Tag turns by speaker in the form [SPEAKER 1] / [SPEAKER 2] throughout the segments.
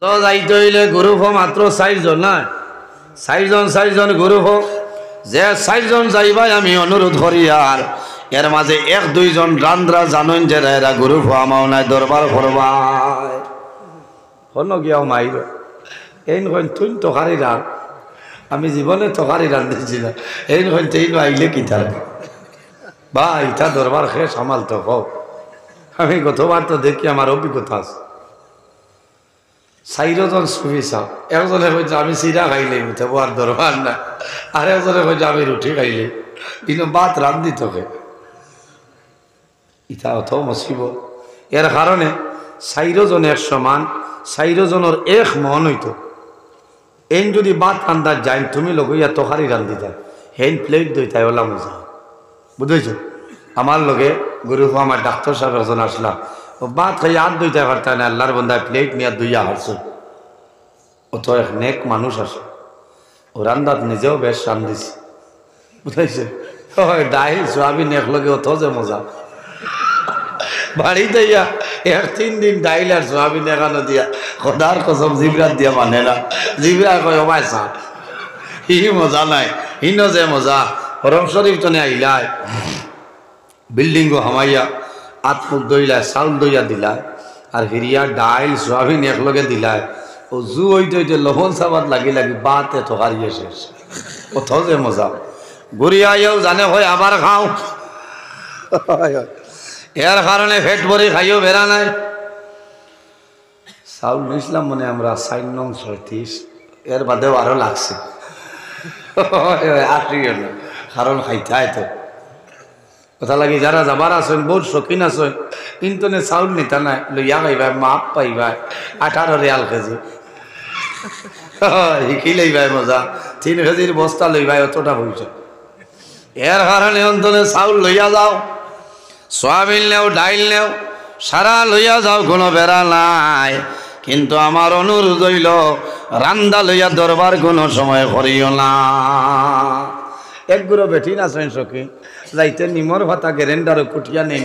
[SPEAKER 1] যাইতে হইলে গ্রুপ মাত্র 4 জন না, 4 জন গ্রুপ যে 4 জন যাইবাই আমি অনুরোধ করি। আর এর মাঝে 1-2 জন রান্দ্রা জানেন যে এরা গ্রুপ আমাও নাই দরবার করবাই হল গিয়াও মাইর এই নয় তুই তকারি রান আমি জীবনে তকারি রান্ধেছি না এই নয় তেই আইলে কিতা বা ইটা দরবার খেয়ে সামাল তো হোক। আমি গতবার তো দেখি আমার অভিজ্ঞতা আছে 4 জন সুফি সাহ, একজনে কইছে আমি চিরা খাইলে উঠে আর দরবার না, আর একজনে কইছে আমি রুটি খাইলে কিন্তু ভাত রান্ধি তোকে ইটা অত মুসিবত। এর কারণে 4 জন এক সমান, 4 জনের এক মন হইতো। এন যদি ভাত রান্ধার যাই তুমি লগইয়া তরকারি রান্ধি যায় হেন প্লেট দইতাই ওলা মজা বুঝেছ। আমার লগে গ্রুপ আমার ডাক্তার সাহেব একজন আসলা ও ভাত খাই আর দইতে পারতাম না, আল্লাহর বন্ধায় প্লেট নিয়ে দুইয়া হারছে। ও তো এক নেক মানুষ আসে, ও রান্দাত নিজেও বেশ রান্ধিছে বুঝাইছে। ডাইল সোয়াবিন এক লগে অত যে মজা বাড়িতে ইয়া 1-3 দিন ডাইল আর সোয়াবিন এখানে দিয়া খোদার কসম জিবরাত দিয়া মানে না, জিবরা কয় ভাই সা হি মজা নাই হিনো যে মজা। হরম শরীফ তনে আইলায় বিল্ডিং হামাইয়া আত্মুক দইলায় চাউল দইয়া দিলায় আর হিরিয়া ডাইল সোয়াবিন একলগে দিলায় ও জু হইতে হইতে লবণ চাবাত লাগি লাগি বাতে থকারিয়ে শেষ অথ যে মজা। ঘুরিয়াইও জানে হয় আবার খাও এর কারণে ফেট ভরি খাইও বেড়া নাই। চাউল নিয়েছিলাম মানে আমরা 4 নং 36 এর বাদেও আরো লাগছে আসিও না কারণ খাইতে তো কথা লাগি যারা যাবার আসেন বহুত শৌখিন আসেন কিন্তু চাউল নিতা নাই লইয়া খাইবাই মাপ পাইবাই 18 রিয়াল কেজি শিখি লইবাই মজা 3 কেজির বস্তা লইবাই অতটা হয়েছে। এর কারণে অন্তনে চাউল লইয়া যাও, সোয়াবিন নেও, ডাইল নেও, সারা লইয়া যাও, কোনো বেড়া নাই। কিন্তু আমার অনুরোধ হইল রান্দা লইয়া দরবার কোনো সময় করিও না। এক গুঁড়ো বেঠি না সৈন সখী যাইতে নিমর ভাতা গ্যারেন্ডারও কুটিয়া নেই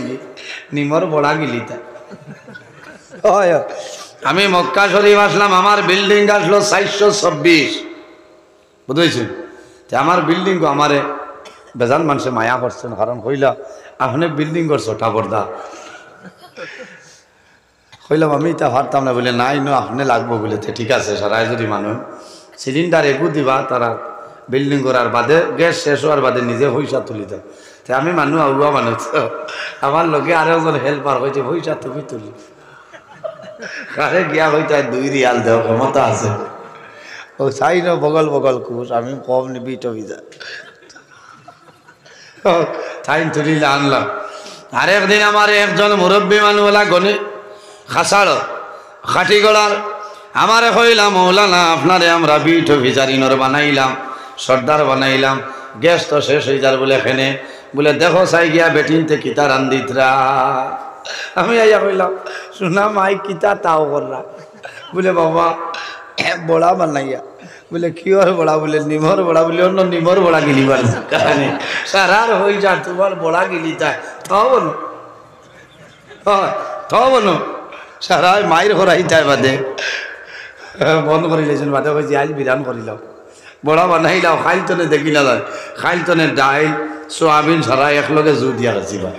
[SPEAKER 1] নিমর বড়া গিলিতা। আমি মক্কা শরীফ আসলাম, আমার বিল্ডিং আসলো 426 বুঝেছেন। আমার বিল্ডিং আমারে বেজান মানুষে মায়া করছেন, কারণ কইলা আপনি বিল্ডিং করছো ঠাকুরদা কইলাম আমি তা পারতাম না বলে নাই নো আপনি লাগবো বলে ঠিক আছে সারাই যদি মানুষ সিলিন্ডার এগু দিবা তারা বিল্ডিং করার বাদে গ্যাস শেষ হওয়ার বাদে নিজে পয়সা তুলি দেয়। তো আমি মানুষ আগুয়া মানুষ আমার লোকে আরো একজন হেল্পার হয়েছে পয়সা তুমি তুলি কারে গিয়া হইতে 2 রিয়াল দেওয়া ক্ষমতা আছে ও চাই না বগল বগল খুশ আমি কম নিবি টবি যা টাইম তুলিলে আনলাম। আরেকদিন আমার একজন মুরব্বী মানুষলা গণি খাসাড় খাটিগড়ার আমারে কইলাম মৌলানা আপনারে আমরা বিট অফিসারিনর বানাইলাম, সর্দার বানাইলাম, গ্যাস তো শেষ হয়ে যার বলে এখানে বলে দেখো চাই গিয়া বেটিনতে কিতা রান্দিতরা। আমি আইয়া কইলাম শোনা মাই কিতা তাও করলা বলে বাবা বড়া বানাইয়া বলে কিওর বড়া বলে নিমর বড়া বলে অন্য নিমর বড়া গিলিবার কারণে সারার হয়ে যা তোমার বড়া গিলি তাই তাও বলো তাও বলো সারাই মায়ের ঘরাই তাই বাদে বন্ধ করিলেছেন বাদে কইছি আজ বিরান করিলাম বড়া বানাইলাম খাইলতনে দেখিলা যায় খাইলতনে ডাইল সোয়াবিন সারা একলগে জু দিয়া রাখছি ভাই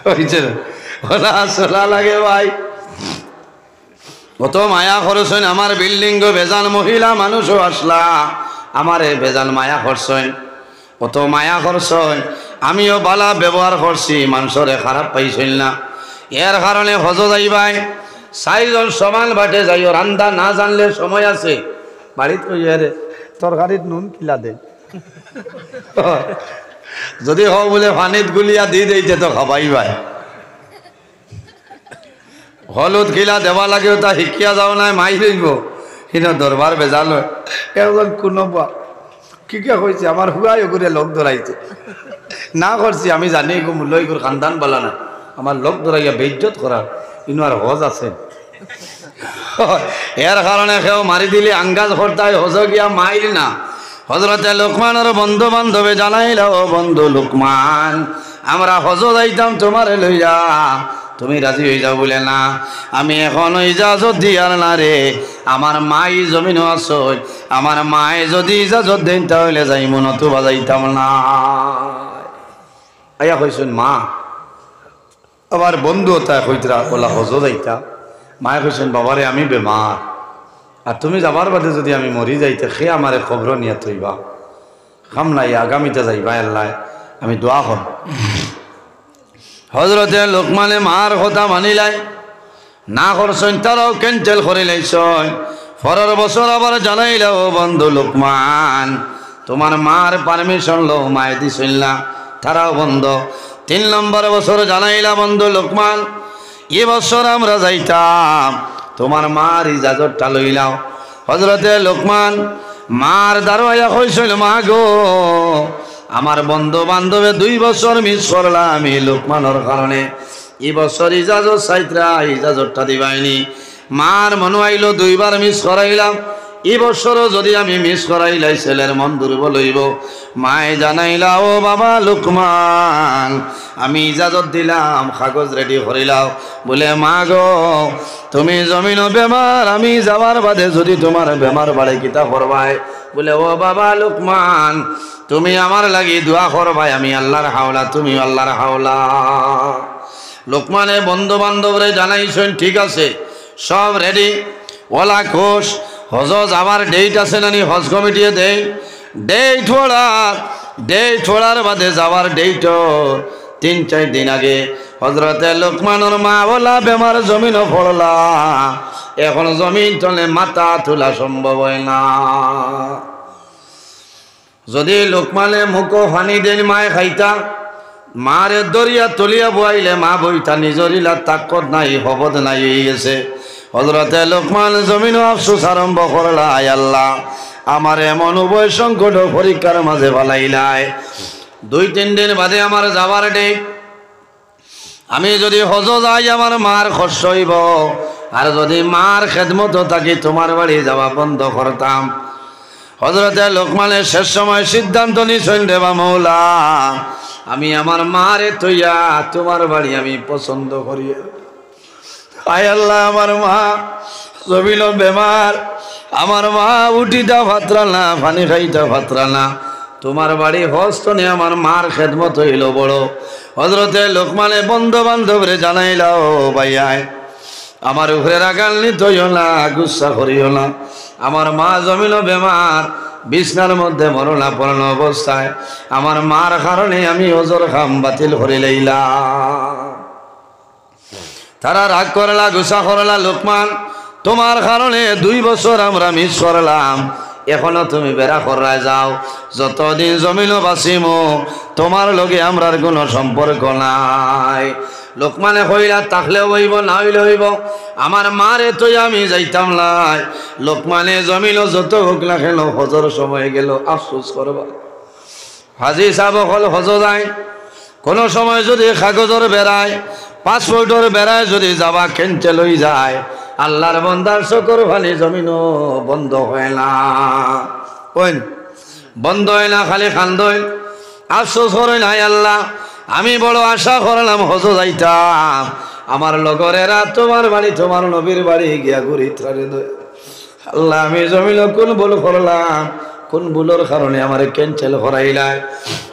[SPEAKER 1] হয়েছে ওলা চলা লাগে ভাই কত মায়া খরচেন। আমার বিল্ডিং বেজান মহিলা মানুষও আসলা আমারে বেজান মায়া খরচেন, কত মায়া খরচেন। আমিও বালা ব্যবহার করছি, মানুষরে খারাপ পাইছিল না। এর কারণে হজ যাইবাই 4 জন সমান বাটে যাইও, রান্দা না জানলে সময় আছে বাড়িতে কইয়ারে তরকারিত নুন কিলা দে যদি হও বলে পানিত গুলিয়া দি দেইতে তো খাবাই ভাই হলুদ কিলা দেওয়া লাগে তা শিকিয়া যাও নাই মাই রইব কিন্তু দরবার বেজাল একজন কোনো কি কে কইছে আমার হুয়াই করে লোক ধরাইছে না করছি আমি জানি গো মূল্যই করে খানদান বলা না আমার লোক ধরাইয়া বেইজ্জত করার কিন্তু আর হজ আছে। এর কারণে কেউ মারি দিলে আঙ্গাজ করতায় হজ গিয়া মাইল না। হজরতে লোকমানের বন্ধু বান্ধবে জানাইল ও বন্ধু লোকমান আমরা হজ যাইতাম তোমারে লইয়া তুমি রাজি হয়ে যাও বলে না আমি এখনো ইজাজত দিয়ার না রে আমার মাই জমিনও আসো আমার মায়ে যদি ইজাজত দেন তাহলে যাইব নতুবা যাইতাম না আয়া কইছেন মা আবার বন্ধু তা কইতরা বলা হজ যাইতা মায়ে কইছেন বাবারে আমি বেমার আর তুমি যাবার বাদে যদি আমি মরি যাইতে সে আমারে খবর নিয়ে থইবা খাম নাই আগামীতে যাইবা আল্লাহ আমি দোয়া করব হজরতে লোকমানে মার কথা মানিলাই না করছেন তারাও ক্যান্সেল করে লাইছেন পরের বছর আবার জানাইল ও বন্ধু লোকমান তোমার মার পারমিশন লো মায়ে দিছিল না তারাও বন্ধ 3 নম্বর বছর জানাইলা বন্ধু লোকমান এ বছর আমরা যাইতাম তোমার মার ইজাজতটা লইলাও হজরতে লোকমান মার দারোয়া কইছিল মা গো আমার বন্ধু বান্ধবে 2 বছর মিস করলাম এই লোকমানের কারণে এই বছর ইজাজত চাইত্রা ইজাজতটা দিবাইনি মার মনে আইল 2 বার মিস করাইলাম এই বছরও যদি আমি মিস করাইলাই ছেলের মন দুর্বল হইব মায়ে জানাইলা ও বাবা লোকমান আমি ইজাজত দিলাম কাগজ রেডি করিলাও বলে মা গো তুমি জমিনও বেমার আমি যাওয়ার বাদে যদি তোমার বেমার বাড়ে কিতা করবাই বলে ও বাবা লোকমান তুমি আমার লাগি দোয়া করবাই আমি আল্লাহর হাওলা তুমি আল্লাহর হাওলা লোকমানে বন্ধু বান্ধবরে জানাইছেন ঠিক আছে সব রেডি ওলা কোষ হজ যাবার ডেট আছে নানি হজ কমিটিয়ে দেই ডেট ছোড়ার বাদে যাওয়ার ডেট 3-4 দিন আগে হজরতে লোকমানের মা বলা বেমার জমিনও পড়লা এখন জমিন চলে মাথা তোলা সম্ভব হয় না যদি লোকমানে মুখ ফানি দেন মায়ে খাইতা মারে দরিয়া তলিয়া বইলে মা বইতা নিজরিলা তাকত নাই হবদ নাই হয়ে গেছে হজরতে লোকমান জমিন আফসোস আরম্ভ করলা আয় আল্লাহ আমার এমন উভয় সংকট পরীক্ষার মাঝে ভালাইলাই 2-3 দিন বাদে আমার যাবার ডেট আমি যদি হজ যাই আমার মার কষ্ট হইব আর যদি মার খেদমত থাকি তোমার বাড়ি যাওয়া বন্ধ করতাম হজরতে লোকমানের শেষ সময় সিদ্ধান্ত নিছেন দেবা মৌলা আমি আমার মারে তৈয়া তোমার বাড়ি আমি পছন্দ করি আয় আল্লাহ আমার মা জমিল বেমার আমার মা উঠিটা ভাতরা না পানি খাইটা ভাতরা না তোমার বাড়ি হস্তনে আমার মার খেদমত হইল বড় হজরতে লোকমানে বন্ধু বান্ধবরে জানাইলাও ভাইয়ায় আমার উপরে রাগাল নিত না গুসা করিও না আমার মা জমিল বেমার বিছনার মধ্যে মরণাপন্ন অবস্থায় আমার মার কারণে আমি ওজর খাম বাতিল করে লইলাম তারা রাগ করলা গুসা করলা লোকমান তোমার কারণে 2 বছর আমরা মিস করলাম এখনো তুমি বেড়া করায় যাও যতদিন জমিন বাঁচিমো তোমার লগে আমরার কোনো সম্পর্ক নাই লোকমানে কইলা তাকলেও হইব না হইলে হইব আমার মারে তো আমি যাইতাম নাই লোকমানে জমিন যত হোক না কেন হজর সময় গেল আফসোস করবা হাজি সাহেব হল হজ যায় কোনো সময় যদি কাগজের বেড়ায় পাসপোর্টের বেড়ায় যদি যাবা ক্যান্সেল হয়ে যায় আল্লাহর বন্দার শকর ভালি জমিনও বন্ধ হয় না ওই বন্ধ হয় না খালি খান্দই আফসোস করে নাই আল্লাহ আমি বড় আশা করলাম হজ যাইতাম আমার লগরেরা তোমার বাড়ি তোমার নবীর বাড়ি গিয়া ঘুরি থারে আল্লাহ আমি জমিন কোন ভুল করলাম কোন ভুলের কারণে আমার ক্যান্সেল করাইলাই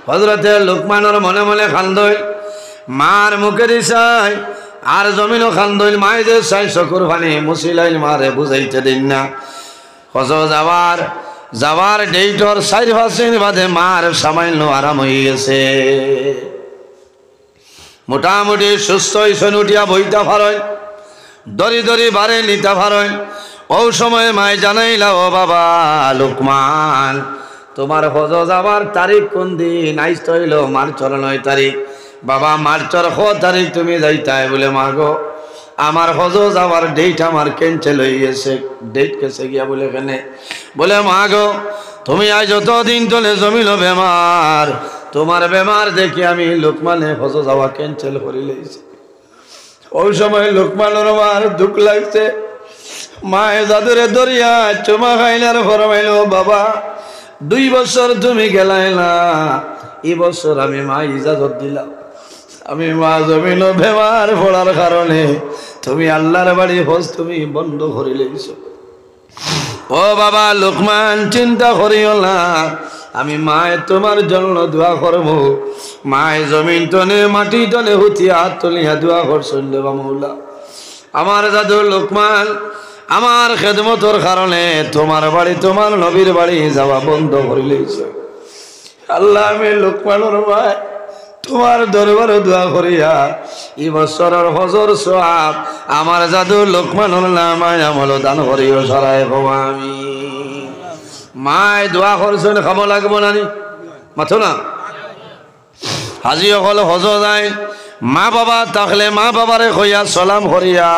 [SPEAKER 1] হজরতে লোকমানের মনে মনে খান্দই মার মুখে দিছাই আর জমিনও খান্দইল মায়েদের চাই চকুর পানি মুসিলাইল মারে বুঝাইতে দিন না হজ যাবার ডেটর 4-5 দিন বাদে মার সামান্য আরাম হয়ে গেছে মোটামুটি সুস্থ হইছেন উঠিয়া বইতা ফারইন দরি দরি বারে নিতা ফারইন ও সময় মায় জানাইলা ও বাবা লোকমান তোমার হজ যাবার তারিখ কোন দিন আইস হইল মার্চের 9 তারিখ বাবা মার্চের 6 তারিখ তুমি যাইতাই বলে মা গো আমার হজ যাওয়ার ডেট আমার ক্যান্সেল হয়ে গেছে ডেট কেসে গিয়া বলে কেনে বলে মা গো তুমি আজ যতদিন চলে জমিল বেমার তোমার বেমার দেখি আমি লোকমানে হজ যাওয়া ক্যান্সেল করে লইছি ওই সময় লোকমানের মার দুঃখ লাগছে মায়ে যাদের দরিয়া চুমা খাইলার ফরমাইল বাবা 2 বছর তুমি গেলাই না এই বছর আমি মা ইজাজত দিলাম আমি মা জমিন বেমার পড়ার কারণে তুমি আল্লাহর বাড়ি হজ তুমি বন্ধ করে লেগেছ। ও বাবা লোকমান, চিন্তা করিও না, আমি মায়ে তোমার জন্য দোয়া করব। মায়ে জমিন তনে মাটি তনে হুতি হাত তুলিয়া দোয়া করছেন দেবা মৌলা। আমার দাদু লোকমান আমার খেদমতর কারণে তোমার বাড়ি তোমার নবীর বাড়ি যাওয়া বন্ধ করে লেগেছে। আল্লাহ আমি লোকমানের ভাই তোমার দরবারে দোয়া করিয়া এই বছরের হজর সওয়াব আমার জাদু লোকমানুর নামায় আমল দান করিও সরাই আমি। মায় দোয়া করছেন, খাবো লাগবো না নি মাথো না। হাজি হল হজ যায়, মা বাবা থাকলে মা বাবারে কইয়া সালাম করিয়া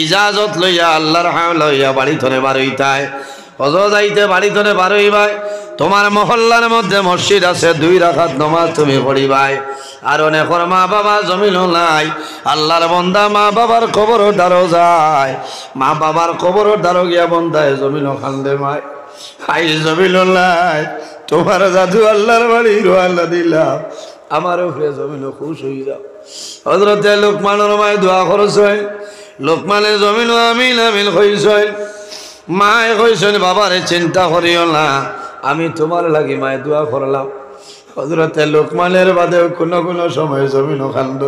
[SPEAKER 1] ইজাজত লইয়া আল্লাহর হাম লইয়া বাড়ি ধরে বারইতায়। হজ যাইতে বাড়ি ধরে বারইবাই। তোমার মহল্লার মধ্যে মসজিদ আছে, 2 রাকাত নামাজ তুমি পড়িবাই। আর অনেকের মা বাবা জমিনও নাই, আল্লাহর বন্দা মা বাবার কবর দ্বারও যায়। মা বাবার কবর দ্বারও গিয়া বন্দায় জমিনও খান্দে মায়। আই জমিনও নাই, তোমার জাদু আল্লাহর বাড়ি রোয়াল্লা দিলাম, আমার উপরে জমিনও খুশ হয়ে যাও। হযরতে লোকমানের মায় দোয়া করছেন, লোকমানের জমিনও আমিন আমিন কইছেন। মায় কইছেন বাবারে চিন্তা করিও না, আমি তোমার লাগি মায় দোয়া করলাম। হযরতে লোকমানের বাদেও কোনো কোনো সময় জমিনও খান্দ।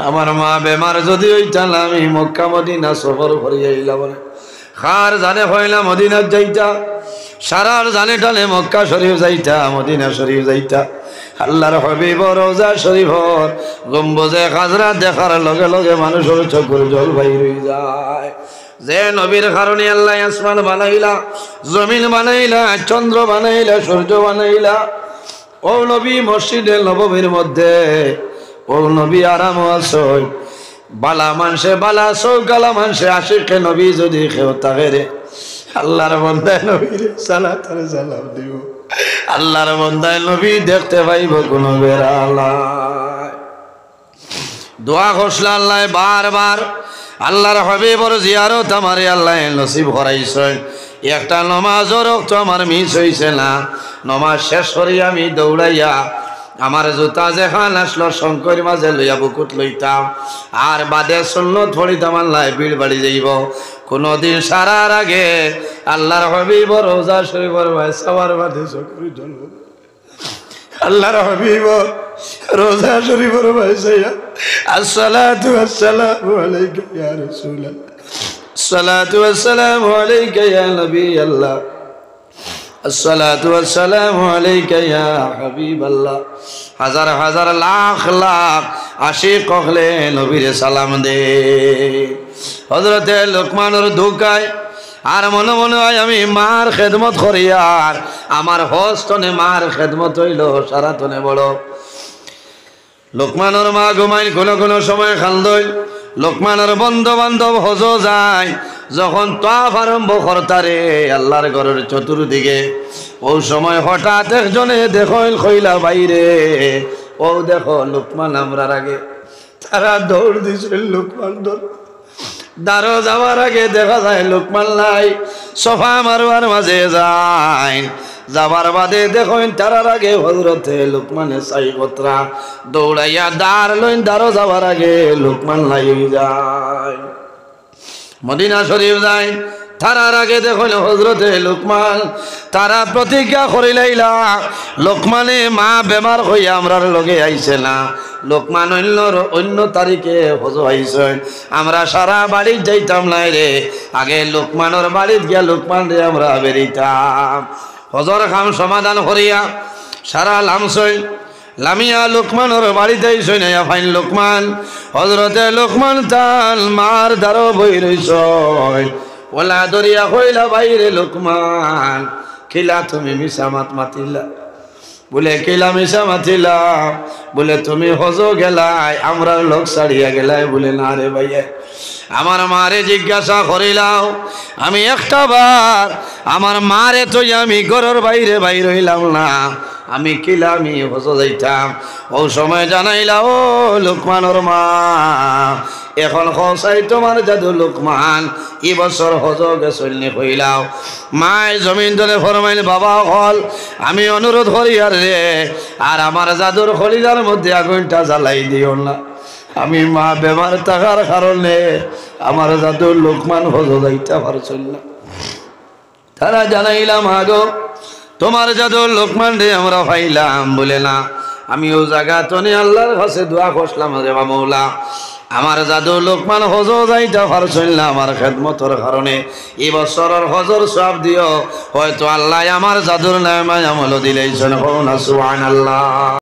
[SPEAKER 1] আমার মা বেমার যদি হইতা না আমি মক্কা মদিনা সফর করিয়া আইলাম। খার জানে হইলা মদিনাত যাইতা, সারার জানে টানে মক্কা শরীফ যাইতা, মদিনা শরীফ যাইতা। আল্লাহর হাবিব রওজা শরীফর গম্বুজে খাজরা দেখার লগে লগে মানুষের চোখের জল বাইর হয়ে যায়। যে নবীর কারণে আল্লাহ আসমান বানাইলা, জমিন বানাইলা, চন্দ্র বানাইলা, সূর্য বানাইলা, ও নবী মসজিদে নববীর মধ্যে ও নবী আরাম আসই। বালা মানুষে বালা চৌকালা মানুষে আশিকে নবী যদি কেউ থাকে রে, আল্লাহর বন্দায় নবীর সালাত আর সালাম দিব। আল্লাহর বন্দায় নবী দেখতে পাইব কোন বেড়ালায়। দোয়া করছিল আল্লাহ বারবার, আল্লাহর হাবিবর জিয়ারত আমারে আল্লাহ নসিব করাইছেন। একটা নমাজের রক্ত আমার মিস হইছে না। নমাজ শেষ করি আমি দৌড়াইয়া আমার জুতা যেখান আসলো শঙ্কর মাঝে লইয়া বুকুট লইতাম, আর বাদে সুন্নত পড়িতাম আল্লাহ ভিড় বাড়ি যাইব। কোনদিন সারার আগে আল্লাহর হাবিব রওজা শরীফের সবার বাদে চকুর জল। আল্লাহর হাবিব রওজা শরীফের বাইসাইয়া আসসালাতু ওয়াসসালামু আলাইকা ইয়া রাসূলুল্লাহ, আসসালাতু ওয়াসসালামু আলাইকা ইয়া নবী আল্লাহ, আসসালাতু ওয়াসসালামু আলাইকা ইয়া হাবিবাল্লাহ। হাজার হাজার লাখ লাখ আশিক হলে নবীরে সালাম দে। হযরতে লোকমানের ধোকায় আর মনে মনে হয় আমি মার খেদমত করি, আর আমার হস্তনে মার খেদমত হইল সারাতনে বড়। লোকমানের মা ঘুমাই, কোনো কোনো সময় খালদই। লোকমানের বন্ধু বান্ধব হজ যায়, যখন তাওয়াফ আরম্ভ করতারে আল্লাহর ঘরের চতুর্দিকে, ওই সময় হঠাৎ একজনে দেখল কইলা বাইরে, ও দেখো লোকমান আমরার আগে। তারা দৌড় দিছিল, লোকমান দাঁড়ো যাওয়ার আগে দেখা যায় লোকমান নাই, সোফা মারোয়ার মাঝে যায়। যাবার বাদে দেখেন তারার আগে হযরতে লোকমানে সাইকতরা দৌড়াইয়া দাঁড় লইন, দাঁড়ো যাওয়ার আগে লোকমান লাই যায়। মদিনা শরীফ যায়, তারার আগে দেখল হযরতে লোকমান। তারা প্রতিজ্ঞা করিলাইলা লোকমানে মা বেমার হইয়া আমরার লগে আইছে না, লোকমান অন্য তারিখে হজ আইছেন, আমরা সারা বাড়ি যাইতাম নাই রে। আগে লোকমানের বাড়িতে গিয়া লোকমান রে আমরা বেরিতাম। হজর কাম সমাধান করিয়া সারা লামছই লামিয়া লোকমানের বাড়িতে আইসই ফাইন লোকমান। হযরতে লোকমান তাল মার দ্বারো বই রইছ, ওলা দরিয়া কইলা বাইরে লোকমান কিলা তুমি মিশা মাত মাতিলা? বলে কিলা মিশা মাতিলাম? বলে তুমি হজ গেলাই আমরা লোক ছাড়িয়া গেলাই? বলে না রে ভাইয়া, আমার মারে জিজ্ঞাসা করিলাও, আমি একটা বার আমার মারে তো আমি ঘরের বাইরে বাইর হইলাম না, আমি কিলামি হজ যাইতাম। ও সময় জানাইলা ও লোকমানোর মা, এখন হসাই তোমার জাদু লোকমান এই বছর হজ গেছলনি কইলাও। মায় জমিন ধরে ফরমাইল বাবা হল আমি অনুরোধ করি আর রে, আর আমার জাদুর খলিজার মধ্যে আগুনটা জ্বালাই দিও না। আমি মা বেমার থাকার কারণে আমার জাদুর লোকমান হজ যাইতে পারছিল না। তারা জানাইলাম আগো তোমার জাদুর লোকমান রে আমরা পাইলাম বলে না, আমি ও জায়গা তনে আল্লাহর কাছে দোয়া করলাম রে মৌলা আমার জাদু লোকমান হজ যাইতে পারছিল না, আমার খেদমতর কারণে এই বছরের হজর সব দিও, হয়তো আল্লাহ আমার জাদুর নামে আমল দিলেইছেন। সুবহানাল্লাহ।